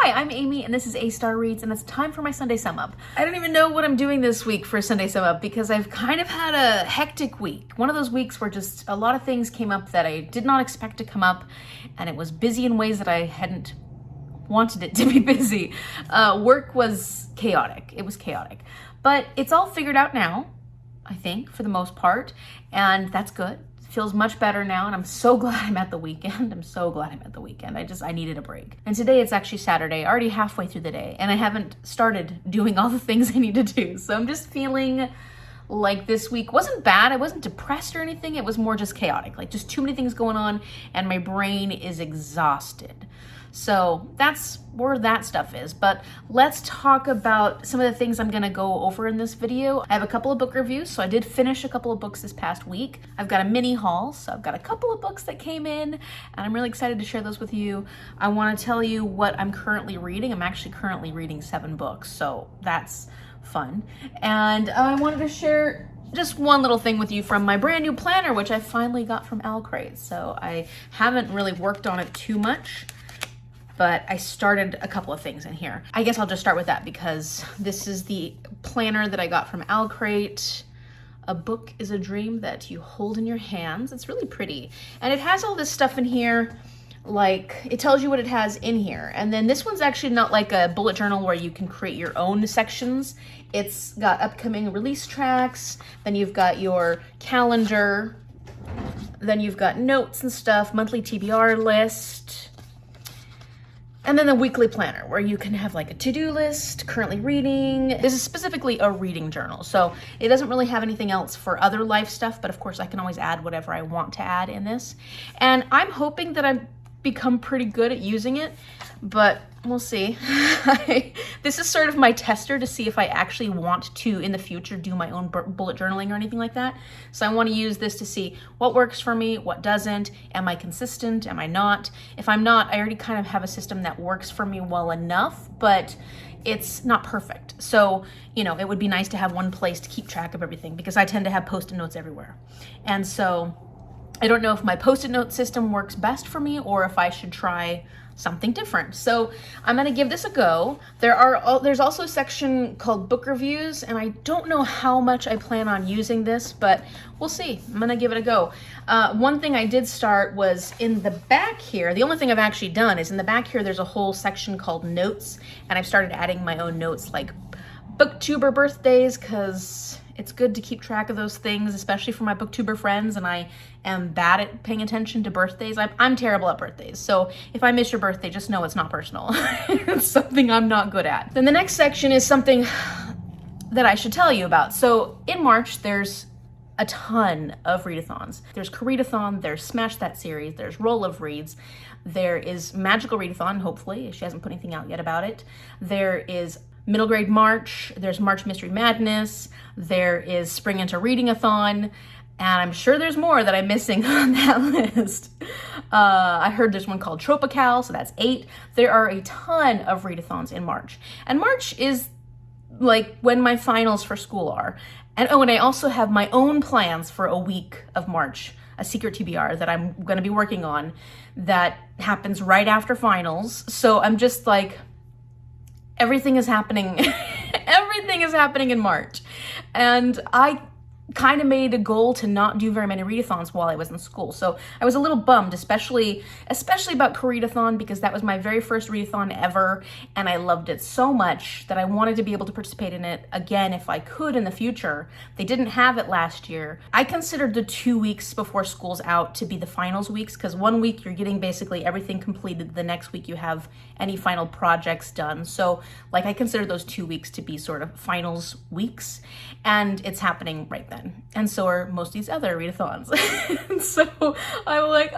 Hi, I'm Amy and this is A-Star Reads and it's time for my Sunday Sum Up. I don't even know what I'm doing this week for Sunday Sum Up because I've kind of had a hectic week. One of those weeks where just a lot of things came up that I did not expect to come up, and it was busy in ways that I hadn't wanted it to be busy. Work was chaotic. It was chaotic. But it's all figured out now, I think, for the most part, and that's good. Feels much better now, and I'm so glad I'm at the weekend. I needed a break. And today it's actually Saturday, already halfway through the day, and I haven't started doing all the things I need to do. So I'm just feeling like this week wasn't bad. I wasn't depressed or anything. It was more just chaotic, like just too many things going on, and my brain is exhausted. So that's where that stuff is. But let's talk about some of the things I'm gonna go over in this video. I have a couple of book reviews, so I did finish a couple of books this past week. I've got a mini haul, so I've got a couple of books that came in, and I'm really excited to share those with you. I wanna tell you what I'm currently reading. I'm actually currently reading 7 books, so that's fun. And I wanted to share just one little thing with you from my brand new planner, which I finally got from Alcrate. So I haven't really worked on it too much, but I started a couple of things in here. I guess I'll just start with that because this is the planner that I got from Alcrate. A book is a dream that you hold in your hands. It's really pretty. And it has all this stuff in here, like it tells you what it has in here. And then this one's actually not like a bullet journal where you can create your own sections. It's got upcoming release tracks, then you've got your calendar, then you've got notes and stuff, monthly TBR list, and then the weekly planner where you can have like a to-do list, currently reading. This is specifically a reading journal, so it doesn't really have anything else for other life stuff, but of course I can always add whatever I want to add in this. And I'm hoping that I've become pretty good at using it, but we'll see. This is sort of my tester to see if I actually want to, in the future, do my own bullet journaling or anything like that. So I want to use this to see what works for me, what doesn't. Am I consistent? Am I not? If I'm not, I already kind of have a system that works for me well enough, but it's not perfect. So, you know, it would be nice to have one place to keep track of everything because I tend to have Post-it notes everywhere. And so I don't know if my Post-it note system works best for me or if I should try something different. So I'm gonna give this a go. There's also a section called book reviews, and I don't know how much I plan on using this, but we'll see. I'm gonna give it a go. One thing I did start was in the back here. The only thing I've actually done is in the back here, there's a whole section called notes, and I've started adding my own notes like booktuber birthdays, because it's good to keep track of those things, especially for my booktuber friends, and I am bad at paying attention to birthdays. I'm terrible at birthdays, so if I miss your birthday, just know it's not personal. It's something I'm not good at. Then the next section is something that I should tell you about. So in March, there's a ton of readathons. There's Readathon, there's Smash That series, there's Roll of Reads, there is Magical Readathon, hopefully. She hasn't put anything out yet about it. There is Middle Grade March, there's March Mystery Madness, there is Spring Into Reading-a-thon, and I'm sure there's more that I'm missing on that list. I heard there's one called Tropical, so that's 8. There are a ton of readathons in March. And March is like when my finals for school are. And oh, and I also have my own plans for a week of March, a secret TBR that I'm gonna be working on that happens right after finals. So I'm just like, everything is happening. Everything is happening in March. And I kind of made a goal to not do very many readathons while I was in school. So I was a little bummed, especially about Readathon, because that was my very first readathon ever, and I loved it so much that I wanted to be able to participate in it again if I could in the future. They didn't have it last year. I considered the 2 weeks before school's out to be the finals weeks, because 1 week you're getting basically everything completed. The next week you have any final projects done. So like I consider those 2 weeks to be sort of finals weeks, and it's happening right then. And so are most of these other readathons. And so I'm like,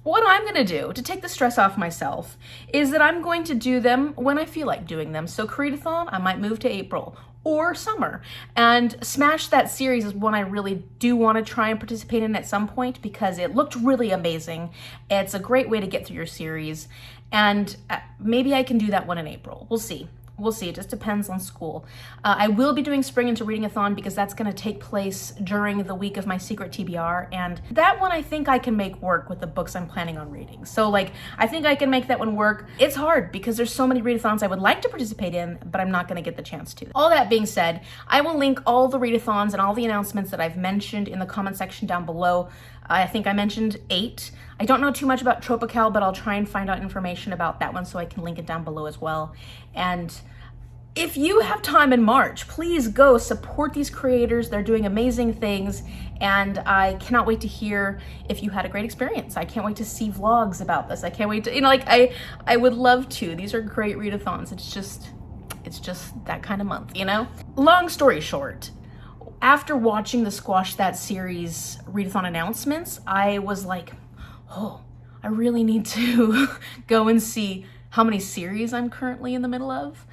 what I'm gonna do to take the stress off myself is that I'm going to do them when I feel like doing them. So Readathon, I might move to April or summer. And Smash That series is one I really do want to try and participate in at some point because it looked really amazing. It's a great way to get through your series. And maybe I can do that one in April. We'll see. We'll see. It just depends on school. I will be doing Spring into Reading-a-thon because that's going to take place during the week of my secret TBR. And that one I think I can make work with the books I'm planning on reading. So like, I think I can make that one work. It's hard because there's so many readathons I would like to participate in, but I'm not going to get the chance to. All that being said, I will link all the readathons and all the announcements that I've mentioned in the comment section down below. I think I mentioned 8. I don't know too much about Tropical, but I'll try and find out information about that one so I can link it down below as well. And if you have time in March, please go support these creators. They're doing amazing things, and I cannot wait to hear if you had a great experience. I can't wait to see vlogs about this. I can't wait to, you know, like I would love to. These are great readathons. It's just that kind of month, you know? Long story short, after watching the Squash That series readathon announcements, I was like, oh, I really need to go and see how many series I'm currently in the middle of.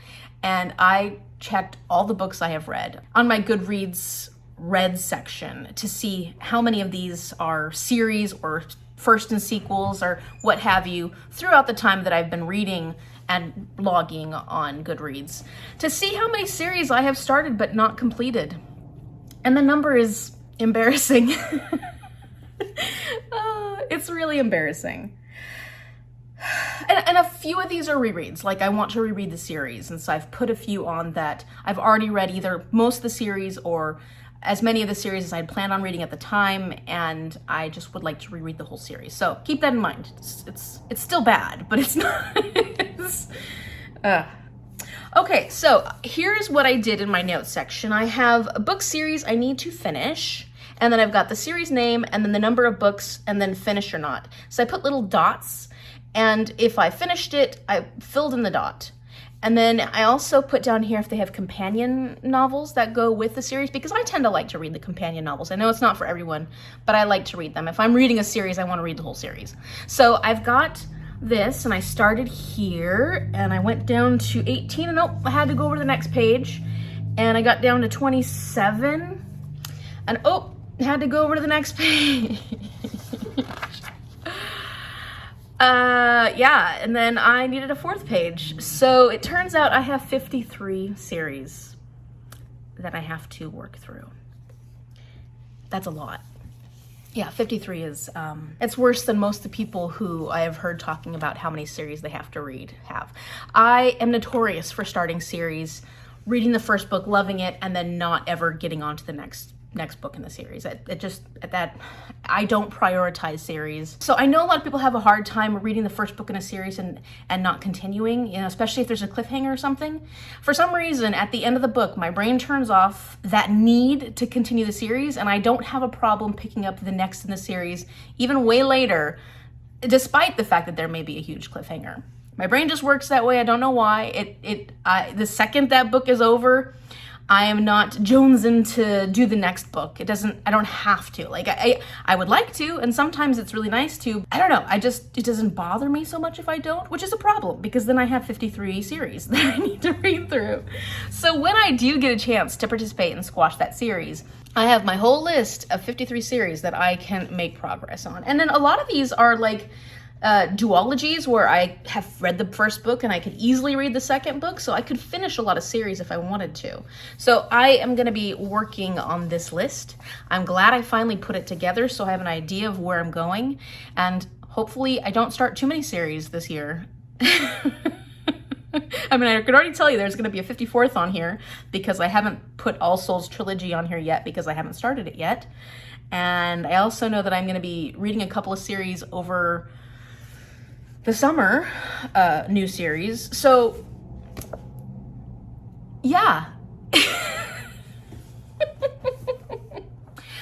And I checked all the books I have read on my Goodreads read section to see how many of these are series or first and sequels or what have you throughout the time that I've been reading and blogging on Goodreads, to see how many series I have started but not completed. And the number is embarrassing. It's really embarrassing. And a few of these are rereads. Like, I want to reread the series, and so I've put a few on that I've already read either most of the series or as many of the series as I'd planned on reading at the time, and I just would like to reread the whole series. So keep that in mind. It's still bad, but it's not. Okay, so here's what I did in my notes section. I have a book series I need to finish, and then I've got the series name, and then the number of books, and then finish or not. So I put little dots, and if I finished it, I filled in the dot. And then I also put down here if they have companion novels that go with the series, because I tend to like to read the companion novels. I know it's not for everyone, but I like to read them. If I'm reading a series, I want to read the whole series. So I've got this, and I started here, and I went down to 18, and I had to go over to the next page, and I got down to 27, and had to go over to the next page. Yeah, and then I needed a 4th page. So it turns out I have 53 series that I have to work through. That's a lot. Yeah, 53 is, it's worse than most of the people who I have heard talking about how many series they have to read have. I am notorious for starting series, reading the first book, loving it, and then not ever getting on to the next book in the series. I don't prioritize series. So I know a lot of people have a hard time reading the first book in a series and not continuing, you know, especially if there's a cliffhanger or something. For some reason, at the end of the book, my brain turns off that need to continue the series, and I don't have a problem picking up the next in the series, even way later, despite the fact that there may be a huge cliffhanger. My brain just works that way. I don't know why. The second that book is over, I am not jonesing to do the next book. I don't have to. Like, I would like to, and sometimes it's really nice to. I don't know, it doesn't bother me so much if I don't, which is a problem, because then I have 53 series that I need to read through. So when I do get a chance to participate and squash that series, I have my whole list of 53 series that I can make progress on. And then a lot of these are like, duologies where I have read the first book and I could easily read the second book, so I could finish a lot of series if I wanted to. So I am going to be working on this list. I'm glad I finally put it together so I have an idea of where I'm going, and hopefully I don't start too many series this year. I mean, I can already tell you there's going to be a 54th on here because I haven't put All Souls Trilogy on here yet because I haven't started it yet. And I also know that I'm going to be reading a couple of series over the summer, new series. So, yeah.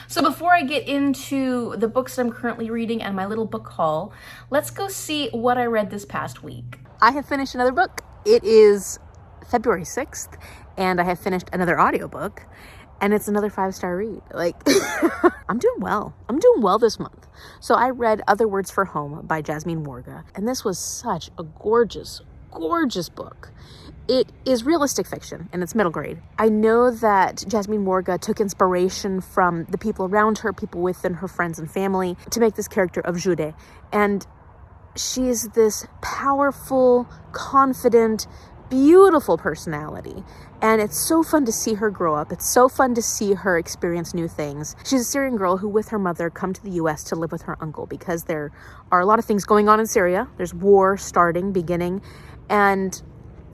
So before I get into the books I'm currently reading and my little book haul, let's go see what I read this past week. I have finished another book. It is February 6th, and I have finished another audiobook, and it's another 5-star read. Like, I'm doing well. I'm doing well this month. So I read Other Words for Home by Jasmine Warga, and this was such a gorgeous, gorgeous book. It is realistic fiction, and it's middle grade. I know that Jasmine Warga took inspiration from the people around her, people within her friends and family, to make this character of Jude. And she is this powerful, confident, beautiful personality. And it's so fun to see her grow up. It's so fun to see her experience new things. She's a Syrian girl who, with her mother, come to the US to live with her uncle because there are a lot of things going on in Syria. There's war beginning, and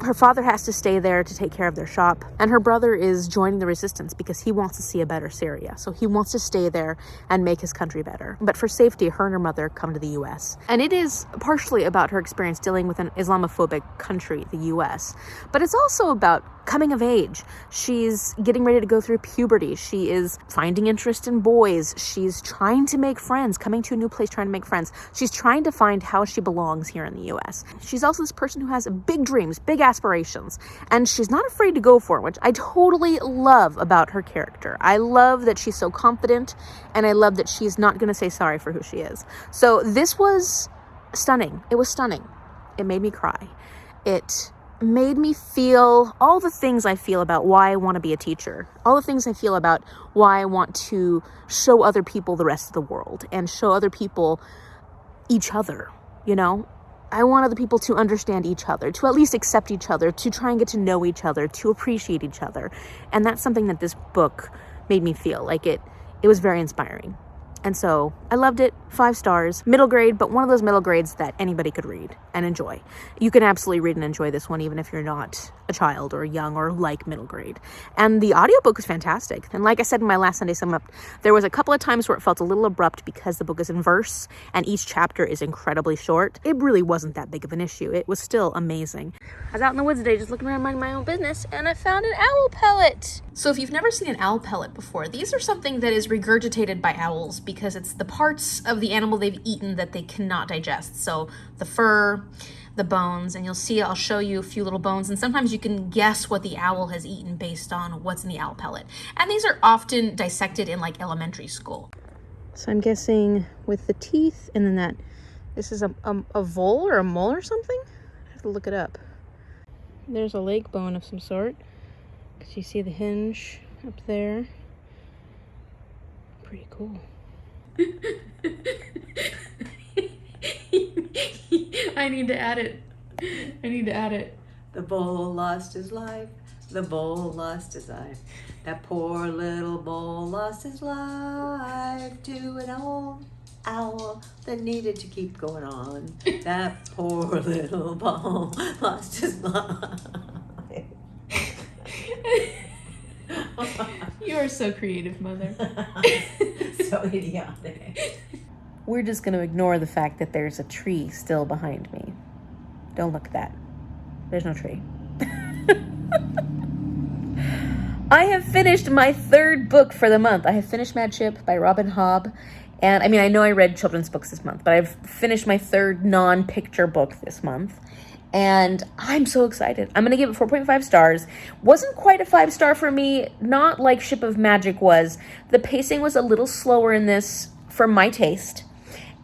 her father has to stay there to take care of their shop, and her brother is joining the resistance because he wants to see a better Syria. So he wants to stay there and make his country better. But for safety, her and her mother come to the US. And it is partially about her experience dealing with an Islamophobic country, the US. But it's also about coming of age. She's getting ready to go through puberty. She is finding interest in boys. She's trying to make friends, coming to a new place, trying to make friends. She's trying to find how she belongs here in the US. She's also this person who has big dreams, big aspirations, and she's not afraid to go for it, which I totally love about her character. I love that she's so confident, and I love that she's not going to say sorry for who she is. So this was stunning. It was stunning. It made me cry. It made me feel all the things I feel about why I want to be a teacher, all the things I feel about why I want to show other people the rest of the world and show other people each other, you know? I want other people to understand each other, to at least accept each other, to try and get to know each other, to appreciate each other. And that's something that this book made me feel like it was very inspiring. And so I loved it. 5 stars, middle grade, but one of those middle grades that anybody could read and enjoy. You can absolutely read and enjoy this one, even if you're not a child or young or like middle grade. And the audiobook was fantastic. And like I said in my last Sunday Sum Up, there was a couple of times where it felt a little abrupt because the book is in verse and each chapter is incredibly short. It really wasn't that big of an issue. It was still amazing. I was out in the woods today just looking around minding my own business, and I found an owl pellet. So if you've never seen an owl pellet before, these are something that is regurgitated by owls because it's the parts of the animal they've eaten that they cannot digest. So the fur, the bones, and you'll see, I'll show you a few little bones, and sometimes you can guess what the owl has eaten based on what's in the owl pellet. And these are often dissected in like elementary school. So I'm guessing with the teeth, and then this is a vole or a mole or something? I have to look it up. There's a leg bone of some sort, because you see the hinge up there. Pretty cool. I need to add it. The bull lost his life. The bull lost his life. That poor little bull lost his life to an old owl that needed to keep going on. That poor little bull lost his life. You are so creative, Mother. So idiotic. We're just going to ignore the fact that there's a tree still behind me. Don't look at that. There's no tree. I have finished my 3rd book for the month. I have finished Mad Ship by Robin Hobb. And I know I read children's books this month, but I've finished my 3rd non-picture book this month. And I'm so excited. I'm going to give it 4.5 stars. Wasn't quite a 5-star for me, not like Ship of Magic was. The pacing was a little slower in this for my taste,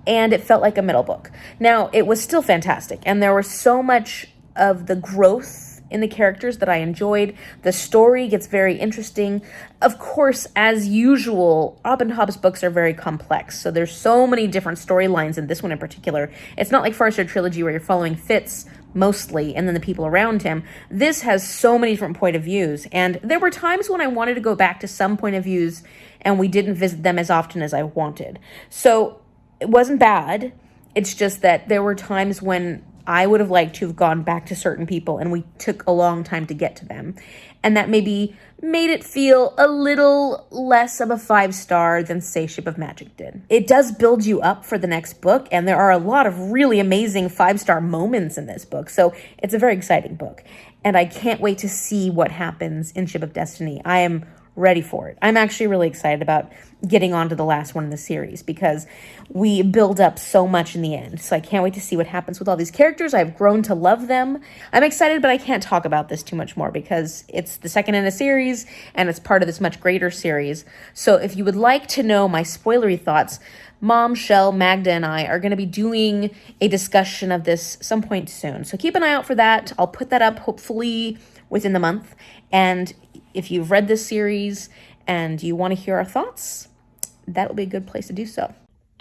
and it felt like a middle book. Now, it was still fantastic, and there was so much of the growth in the characters that I enjoyed. The story gets very interesting. Of course, as usual, Robin Hobb's books are very complex, so there's so many different storylines in this one in particular. It's not like Farseer Trilogy where you're following Fitz mostly, and then the people around him. This has so many different point of views, and there were times when I wanted to go back to some point of views, and we didn't visit them as often as I wanted. So it wasn't bad. It's just that there were times when I would have liked to have gone back to certain people, and we took a long time to get to them. And that maybe made it feel a little less of a 5-star than, say, Ship of Magic did. It does build you up for the next book, and there are a lot of really amazing 5-star moments in this book. So it's a very exciting book. And I can't wait to see what happens in Ship of Destiny. I am ready for it. I'm actually really excited about getting on to the last one in the series because we build up so much in the end. So I can't wait to see what happens with all these characters. I've grown to love them. I'm excited, but I can't talk about this too much more because it's the second in a series and it's part of this much greater series. So if you would like to know my spoilery thoughts, Mom, Shell, Magda, and I are going to be doing a discussion of this some point soon. So keep an eye out for that. I'll put that up hopefully within the month. And if you've read this series and you want to hear our thoughts, that will be a good place to do so.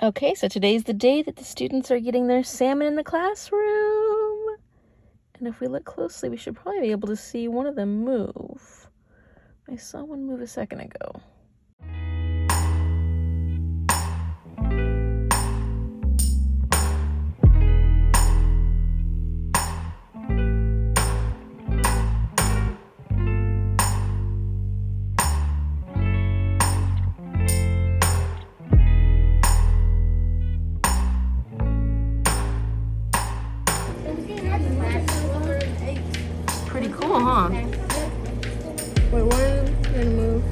Okay, so today's the day that the students are getting their salmon in the classroom. And And if we look closely, we should probably be able to see one of them move. I saw one move a second ago. Pretty cool, huh? Wait, one gonna move.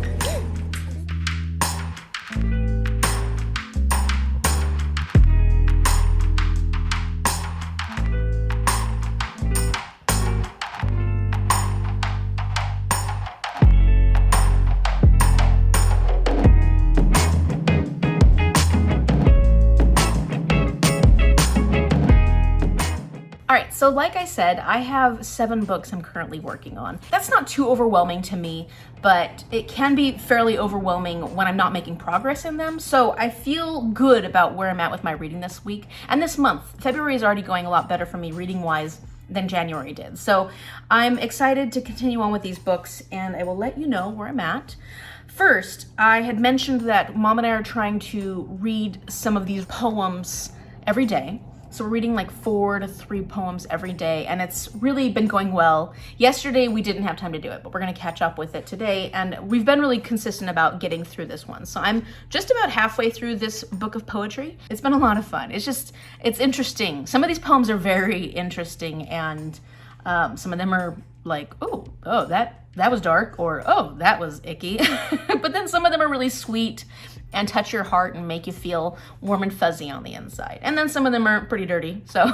All right, so like I said, I have 7 books I'm currently working on. That's not too overwhelming to me, but it can be fairly overwhelming when I'm not making progress in them. So I feel good about where I'm at with my reading this week and this month. February is already going a lot better for me reading-wise than January did. So I'm excited to continue on with these books, and I will let you know where I'm at. First, I had mentioned that Mom and I are trying to read some of these poems every day. So we're reading like 4 to 3 poems every day, and it's really been going well. Yesterday we didn't have time to do it, but we're gonna catch up with it today, and we've been really consistent about getting through this one. So I'm just about halfway through this book of poetry. It's been a lot of fun. It's interesting. Some of these poems are very interesting, and some of them are like, oh, that was dark, or oh, that was icky. But then some of them are really sweet and touch your heart and make you feel warm and fuzzy on the inside. And then some of them are pretty dirty, so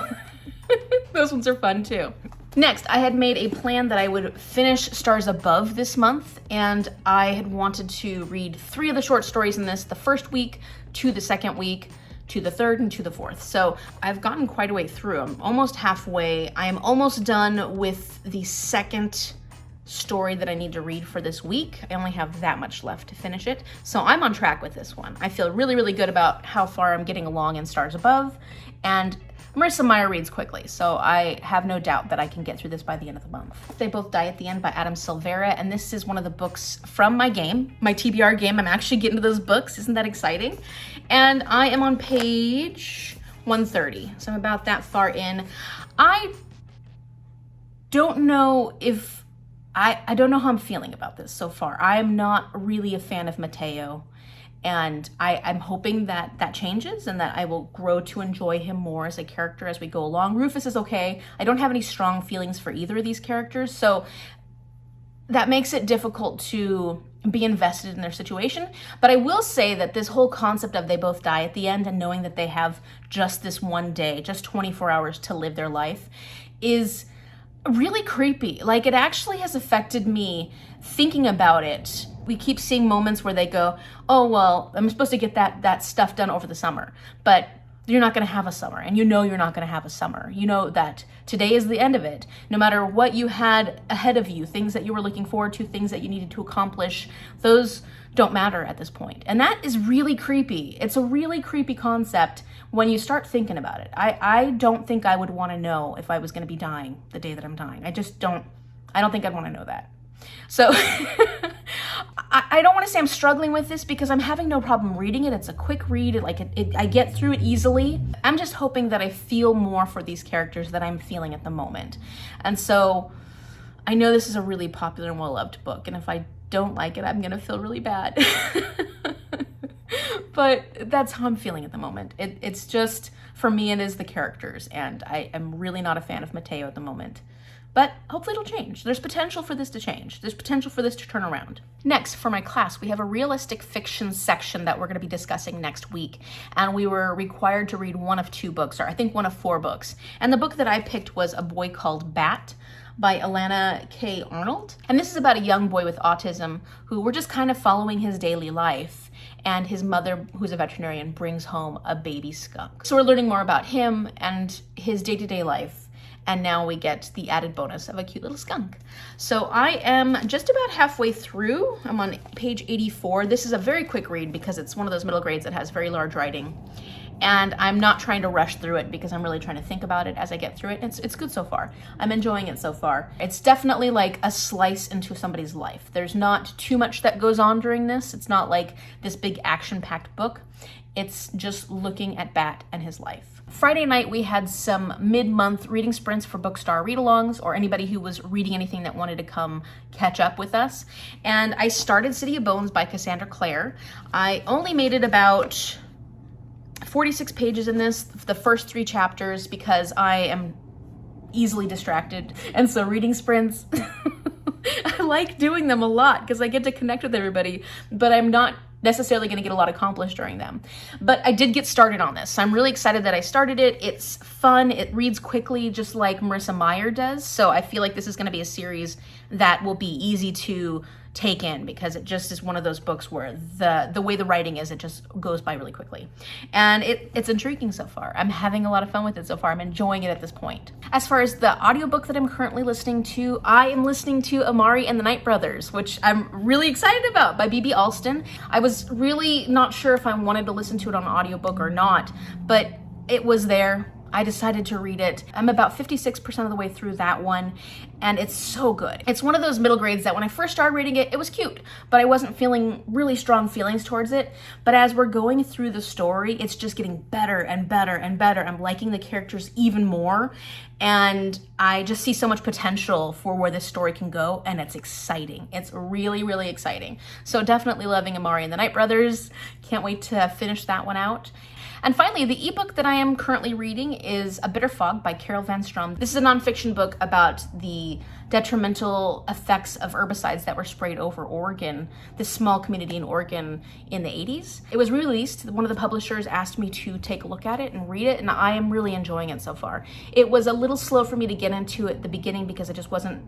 those ones are fun too. Next, I had made a plan that I would finish Stars Above this month, and I had wanted to read 3 of the short stories in this, the first week, to the second week, to the third, and to the fourth. So I've gotten quite a way through. I'm almost halfway. I am almost done with the second story that I need to read for this week. I only have that much left to finish it. So I'm on track with this one. I feel really, really good about how far I'm getting along in Stars Above. And Marissa Meyer reads quickly, so I have no doubt that I can get through this by the end of the month. They Both Die at the End by Silvera, and this is one of the books from my game, my TBR game. I'm actually getting to those books. Isn't that exciting? And I am on page 130, so I'm about that far in. I don't know if I don't know how I'm feeling about this so far. I'm not really a fan of Mateo, and I'm hoping that that changes and that I will grow to enjoy him more as a character as we go along. Rufus is okay. I don't have any strong feelings for either of these characters, so that makes it difficult to be invested in their situation. But I will say that this whole concept of they both die at the end and knowing that they have just this one day, just 24 hours to live their life, is really creepy. Like, it actually has affected me thinking about it. We keep seeing moments where they go, oh, well, I'm supposed to get that stuff done over the summer, but you're not going to have a summer, and you know you're not going to have a summer. You know that today is the end of it. No matter what you had ahead of you, things that you were looking forward to, things that you needed to accomplish, those don't matter at this point. And that is really creepy. It's a really creepy concept when you start thinking about it. I don't think I would want to know if I was going to be dying the day that I'm dying. I don't think I'd want to know that. So I don't want to say I'm struggling with this because I'm having no problem reading it. It's a quick read. I get through it easily. I'm just hoping that I feel more for these characters than I'm feeling at the moment. And so I know this is a really popular and well-loved book, and if I don't like it, I'm gonna feel really bad. But that's how I'm feeling at the moment. It's just, for me, it is the characters, and I am really not a fan of Mateo at the moment. But hopefully it'll change. There's potential for this to change. There's potential for this to turn around. Next, for my class, we have a realistic fiction section that we're going to be discussing next week. And we were required to read one of 2 books, or I think one of 4 books. And the book that I picked was A Boy Called Bat by Elana K. Arnold. And this is about a young boy with autism who we're just kind of following his daily life. And his mother, who's a veterinarian, brings home a baby skunk. So we're learning more about him and his day-to-day life. And now we get the added bonus of a cute little skunk. So I am just about halfway through. I'm on page 84. This is a very quick read because it's one of those middle grades that has very large writing. and I'm not trying to rush through it because I'm really trying to think about it as I get through it. It's good so far. I'm enjoying it so far. It's definitely like a slice into somebody's life. There's not too much that goes on during this. It's not like this big action-packed book. It's just looking at Bat and his life. Friday night, we had some mid-month reading sprints for Bookstar read-alongs, or anybody who was reading anything that wanted to come catch up with us. And I started City of Bones by Cassandra Clare. I only made it about 46 pages in this, the first 3 chapters, because I am easily distracted. And so reading sprints, I like doing them a lot because I get to connect with everybody, but I'm not necessarily going to get a lot accomplished during them. But I did get started on this. So I'm really excited that I started it. It's fun. It reads quickly, just like Marissa Meyer does. So I feel like this is going to be a series that will be easy to take in because it just is one of those books where the way the writing is, it just goes by really quickly. And it's intriguing so far. I'm having a lot of fun with it so far. I'm enjoying it at this point. As far as the audiobook that I'm currently listening to, I am listening to Amari and the Night Brothers, which I'm really excited about, by B.B. Alston. I was really not sure if I wanted to listen to it on audiobook or not, but it was there. I decided to read it. I'm about 56% of the way through that one, and it's so good. It's one of those middle grades that when I first started reading it, it was cute, but I wasn't feeling really strong feelings towards it. But as we're going through the story, it's just getting better and better and better. I'm liking the characters even more, and I just see so much potential for where this story can go, and it's exciting. It's really, really exciting. So definitely loving Amari and the Night Brothers. Can't wait to finish that one out. And finally, the ebook that I am currently reading is A Bitter Fog by Carol Van Strum. This is a nonfiction book about the detrimental effects of herbicides that were sprayed over Oregon, this small community in Oregon in the 80s. It was released. One of the publishers asked me to take a look at it and read it, and I am really enjoying it so far. It was a little slow for me to get into at the beginning because it just wasn't,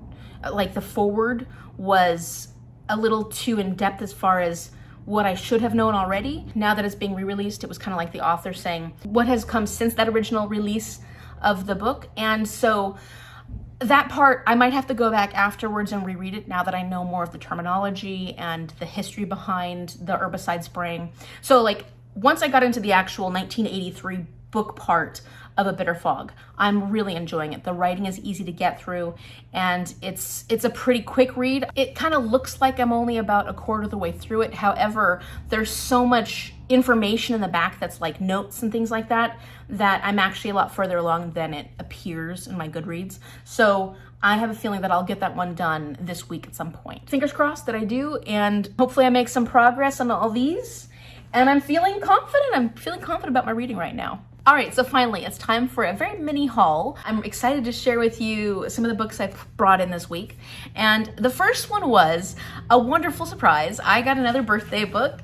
like, the foreword was a little too in-depth as far as what I should have known already. Now that it's being re-released, it was kind of like the author saying what has come since that original release of the book. And so that part, I might have to go back afterwards and reread it now that I know more of the terminology and the history behind the herbicide spraying. So like once I got into the actual 1983 book part of A Bitter Fog, I'm really enjoying it. The writing is easy to get through, and it's a pretty quick read. It kind of looks like I'm only about a quarter of the way through it. However, there's so much information in the back that's like notes and things like that, that I'm actually a lot further along than it appears in my Goodreads. So I have a feeling that I'll get that one done this week at some point. Fingers crossed that I do, and hopefully I make some progress on all these. And I'm feeling confident. I'm feeling confident about my reading right now. All right, so finally, it's time for a very mini haul. I'm excited to share with you some of the books I've brought in this week. And the first one was a wonderful surprise. I got another birthday book.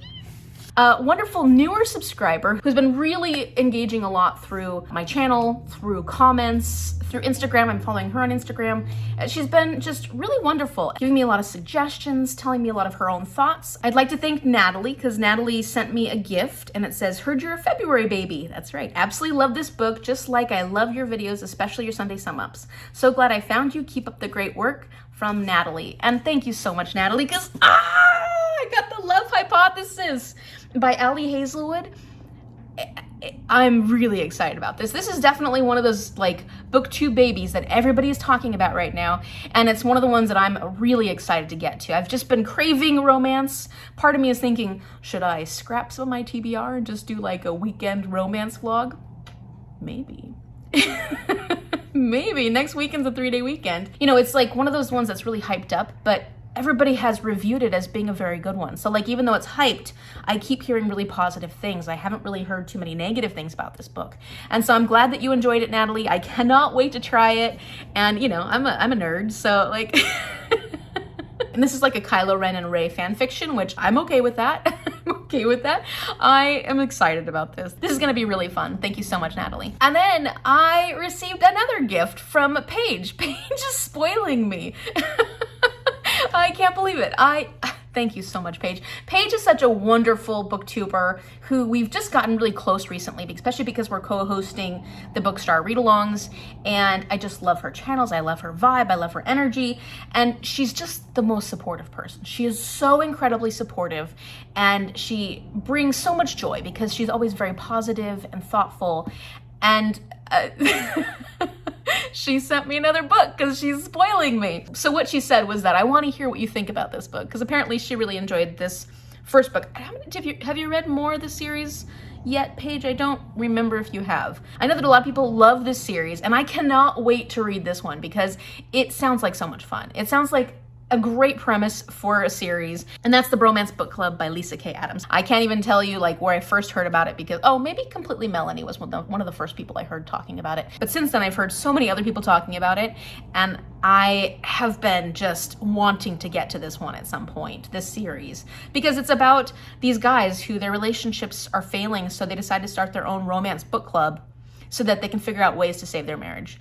A wonderful newer subscriber who's been really engaging a lot through my channel, through comments, through Instagram. I'm following her on Instagram. She's been just really wonderful, giving me a lot of suggestions, telling me a lot of her own thoughts. I'd like to thank Natalie, because Natalie sent me a gift and it says, "Heard you're a February baby." That's right. Absolutely love this book, just like I love your videos, especially your Sunday sum-ups. So glad I found you. Keep up the great work, from Natalie. And thank you so much, Natalie, because I got The Love Hypothesis by Hazelwood. I'm really excited about this. This is definitely one of those like booktube babies that everybody is talking about right now, and it's one of the ones that I'm really excited to get to. I've just been craving romance. Part of me is thinking, should I scrap some of my TBR and just do like a weekend romance vlog? Maybe. Maybe. Next weekend's a 3-day weekend. You know, it's like one of those ones that's really hyped up, but everybody has reviewed it as being a very good one. So like, even though it's hyped, I keep hearing really positive things. I haven't really heard too many negative things about this book. And so I'm glad that you enjoyed it, Natalie. I cannot wait to try it. And you know, I'm a nerd, so like, and this is like a Kylo Ren and Rey fan fiction, which I'm okay with that. I'm okay with that. I am excited about this. This is gonna be really fun. Thank you so much, Natalie. And then I received another gift from Paige. Paige is spoiling me. I can't believe it. Thank you so much, Paige. Paige is such a wonderful booktuber who we've just gotten really close recently, especially because we're co-hosting the Bookstar read-alongs, and I just love her channels. I love her vibe. I love her energy, and she's just the most supportive person. She is so incredibly supportive, and she brings so much joy because she's always very positive and thoughtful, and she sent me another book because she's spoiling me. So what she said was that I want to hear what you think about this book, because apparently she really enjoyed this first book. Have you read more of the series yet, Paige? I don't remember if you have. I know that a lot of people love this series, and I cannot wait to read this one because it sounds like so much fun. It sounds like a great premise for a series, and that's the Bromance Book Club by Lyssa K. Adams. I can't even tell you like where I first heard about it because, maybe Completely Melanie was one of the first people I heard talking about it. But since then I've heard so many other people talking about it, and I have been just wanting to get to this one at some point, this series, because it's about these guys who their relationships are failing, so they decide to start their own romance book club so that they can figure out ways to save their marriage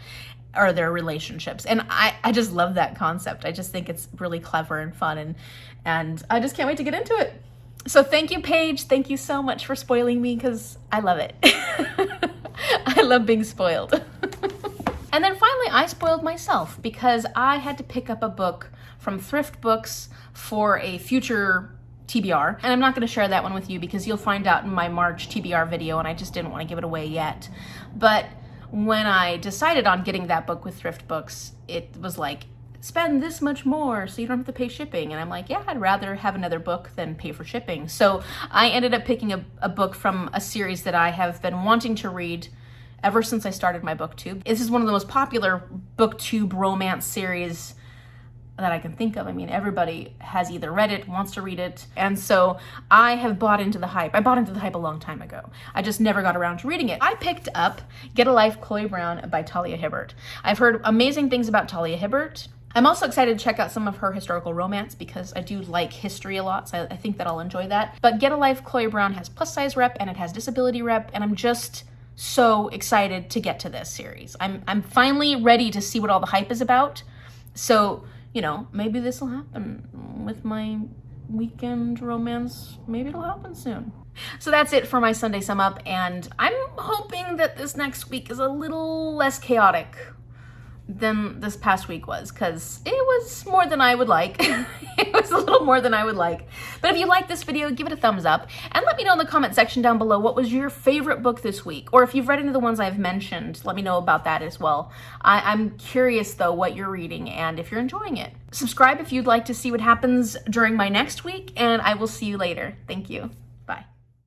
or their relationships. And I just love that concept. I just think it's really clever and fun, and I just can't wait to get into it. So thank you, Paige. Thank you so much for spoiling me because I love it. I love being spoiled. And then finally, I spoiled myself because I had to pick up a book from Thrift Books for a future TBR. And I'm not going to share that one with you because you'll find out in my March TBR video, and I just didn't want to give it away yet. But when I decided on getting that book with Thrift Books, it was like, spend this much more so you don't have to pay shipping. And I'm like, yeah, I'd rather have another book than pay for shipping. So I ended up picking a book from a series that I have been wanting to read ever since I started my booktube. This is one of the most popular booktube romance series that I can think of. I mean, everybody has either read it, wants to read it, and so I have bought into the hype. I bought into the hype a long time ago. I just never got around to reading it. I picked up Get a Life, Chloe Brown by Talia Hibbert. I've heard amazing things about Talia Hibbert. I'm also excited to check out some of her historical romance because I do like history a lot, so I think that I'll enjoy that. But Get a Life, Chloe Brown has plus size rep and it has disability rep, and I'm just so excited to get to this series. I'm finally ready to see what all the hype is about. So, you know, maybe this will happen with my weekend romance. Maybe it'll happen soon. So that's it for my Sunday sum up, and I'm hoping that this next week is a little less chaotic than this past week was, because it was more than I would like. It was a little more than I would like. But if you like this video, give it a thumbs up, and let me know in the comment section down below what was your favorite book this week, or if you've read any of the ones I've mentioned, let me know about that as well. I'm curious though what you're reading and if you're enjoying it. Subscribe if you'd like to see what happens during my next week, and I will see you later. Thank you.